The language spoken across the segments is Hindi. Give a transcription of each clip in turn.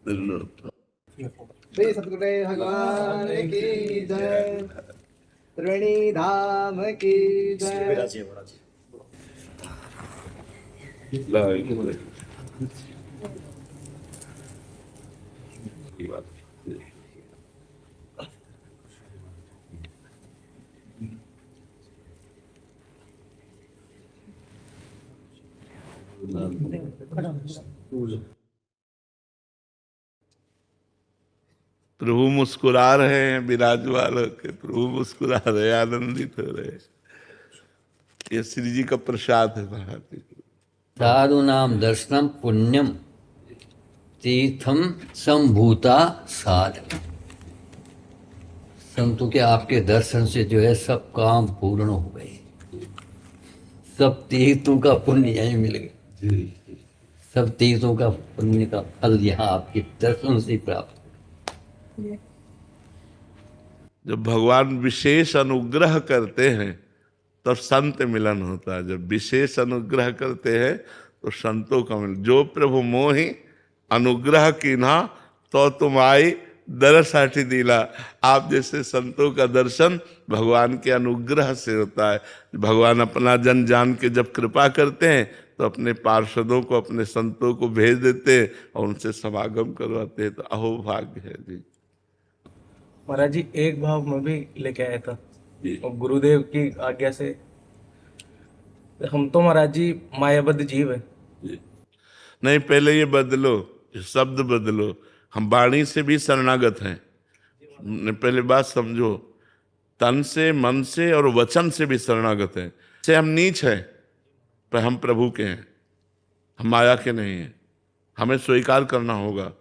श्री सतगुरुदेव भगवान की जय। त्रिवेणी धाम की जय। प्रभु मुस्कुरा रहे हैं, विराजमान के प्रभु मुस्कुरा रहे, आनंदित हो रहे हैं। ये श्री जी का प्रसाद है महाराज जी। साधु नाम दर्शनम पुण्यम तीर्थम संभूता साध। संतों के आपके दर्शन से जो है सब काम पूर्ण हो गए, सब तीर्थों का पुण्य यही मिल गया, सब तीर्थों का पुण्य का फल यहाँ आपके दर्शन से प्राप्त। जब भगवान विशेष अनुग्रह करते हैं तब संत मिलन होता है। जब विशेष अनुग्रह करते हैं तो संतों का मिलन। जो प्रभु मोहि अनुग्रह कीन्हा तो तुम आई दरसाठी दिला। आप जैसे संतों का दर्शन भगवान के अनुग्रह से होता है। भगवान अपना जन जान के जब कृपा करते हैं तो अपने पार्षदों को, अपने संतों को भेज देते हैं और उनसे समागम करवाते हैं। तो अहो भाग्य है जी। महाराज जी एक भाव में भी लेके आया था और गुरुदेव की आज्ञा से। हम तो महाराज जी मायाबद्ध जीव है। नहीं, पहले ये बदलो, शब्द बदलो। हम वाणी से भी शरणागत हैं। पहले बात समझो, तन से, मन से और वचन से भी शरणागत हैं। से हम नीच हैं पर हम प्रभु के हैं, हम माया के नहीं हैं। हमें स्वीकार करना होगा,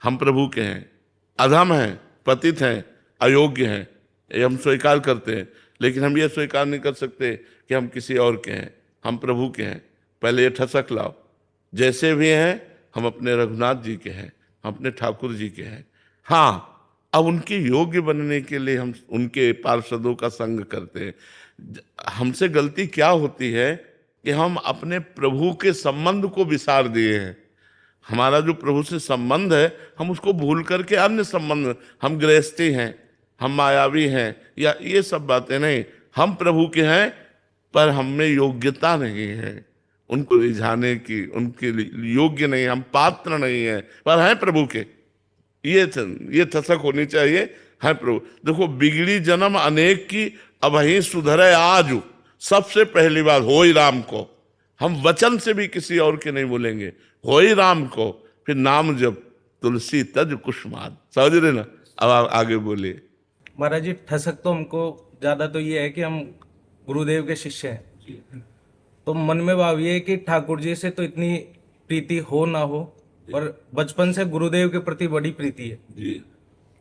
हम प्रभु के हैं। अधम हैं, पतित हैं, अयोग्य हैं, ये हम स्वीकार करते हैं। लेकिन हम ये स्वीकार नहीं कर सकते कि हम किसी और के हैं, हम प्रभु के हैं। पहले ये ठसक लाओ, जैसे भी हैं हम अपने रघुनाथ जी के हैं, हम अपने ठाकुर जी के हैं। हाँ, अब उनके योग्य बनने के लिए हम उनके पार्षदों का संग करते हैं। हमसे गलती क्या होती है कि हम अपने प्रभु के संबंध को विसार दिए हैं। हमारा जो प्रभु से संबंध है हम उसको भूल करके अन्य संबंध, हम गृहस्थी हैं, हम मायावी हैं, या ये सब बातें नहीं। हम प्रभु के हैं पर हम में योग्यता नहीं है उनको रिझाने की, उनके लिए योग्य नहीं, हम पात्र नहीं हैं, पर हैं प्रभु के। ये थसक होनी चाहिए, है प्रभु। देखो, बिगड़ी जन्म अनेक की अब ही सुधरे आज। सबसे पहली बात होई राम को। हम वचन से भी किसी और के नहीं बोलेंगे, होई राम को। फिर नाम जब तुलसी तज कुसुमाद। समझ रहे ना? अब आप आगे बोलिए। महाराज जी ठसक तो हमको ज्यादा तो ये है कि हम गुरुदेव के शिष्य हैं, तो मन में भाव ये है कि ठाकुर जी से तो इतनी प्रीति हो ना हो, पर बचपन से गुरुदेव के प्रति बड़ी प्रीति है जी।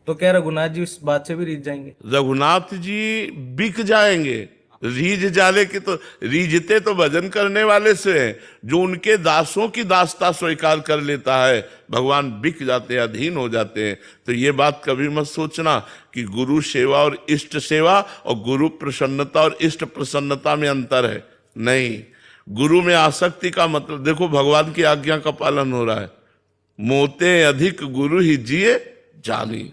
तो क्या रघुनाथ जी इस बात से भी रीझ जाएंगे? रघुनाथ जी बिक जाएंगे। रीझ जाले की तो रीझते तो भजन करने वाले से हैं। जो उनके दासों की दासता स्वीकार कर लेता है, भगवान बिक जाते हैं, अधीन हो जाते हैं। तो ये बात कभी मत सोचना कि गुरु सेवा और इष्ट सेवा और गुरु प्रसन्नता और इष्ट प्रसन्नता में अंतर है। नहीं, गुरु में आसक्ति का मतलब देखो, भगवान की आज्ञा का पालन हो रहा है। मोते अधिक गुरु ही जिए जानी,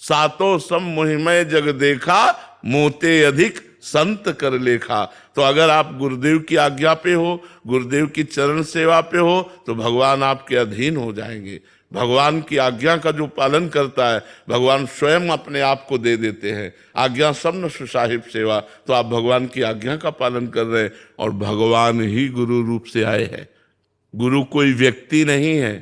सातों सम मोहिमय जग देखा, मोते अधिक संत कर लेखा। तो अगर आप गुरुदेव की आज्ञा पे हो, गुरुदेव की चरण सेवा पे हो, तो भगवान आपके अधीन हो जाएंगे। भगवान की आज्ञा का जो पालन करता है, भगवान स्वयं अपने आप को दे देते हैं। आज्ञा सब न सुसाहिब सेवा। तो आप भगवान की आज्ञा का पालन कर रहे हैं और भगवान ही गुरु रूप से आए हैं। गुरु कोई व्यक्ति नहीं है,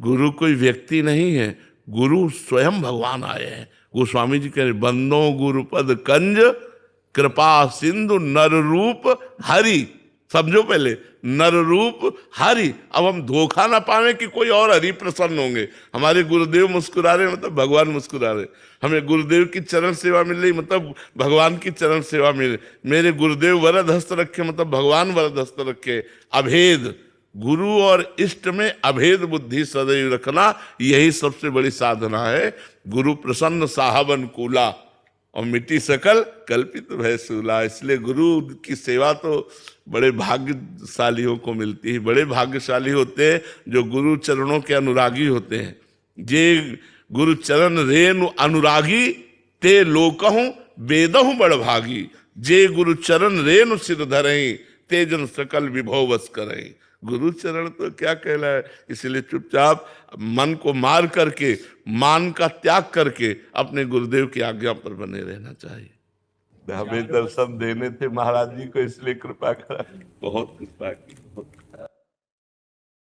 गुरु कोई व्यक्ति नहीं है, गुरु स्वयं भगवान आए हैं। गोस्वामी जी कह रहे, बंदो गुरुपद कंज कृपा सिंधु नर रूप हरि। समझो पहले, नर रूप हरि। अब हम धोखा ना पावे कि कोई और हरि प्रसन्न होंगे। हमारे गुरुदेव मुस्कुरा रहे मतलब भगवान मुस्कुरा रहे। हमें गुरुदेव की चरण सेवा मिल रही मतलब भगवान की चरण सेवा मिल रही। मेरे गुरुदेव वरद हस्त रखे मतलब भगवान वरद हस्त रखे। अभेद, गुरु और इष्ट में अभेद बुद्धि सदैव रखना, यही सबसे बड़ी साधना है। गुरु प्रसन्न साहब अनुकूला और मिट्टी सकल कल्पित भय सूला। इसलिए गुरु की सेवा तो बड़े भाग्यशालियों को मिलती है। बड़े भाग्यशाली होते हैं जो गुरु चरणों के अनुरागी होते हैं। जे गुरु चरण रेनु अनुरागी ते लोकहूं वेदहु बड़ भागी। जे गुरु चरण रेनु सिर धरई ते जन सकल विभव वस करई। गुरु चरण तो क्या कहला है, इसलिए चुपचाप मन को मार करके, मान का त्याग करके अपने गुरुदेव की आज्ञा पर बने रहना चाहिए। हमें दर्शन देने थे महाराज जी को, इसलिए कृपा करा, बहुत कृपा की।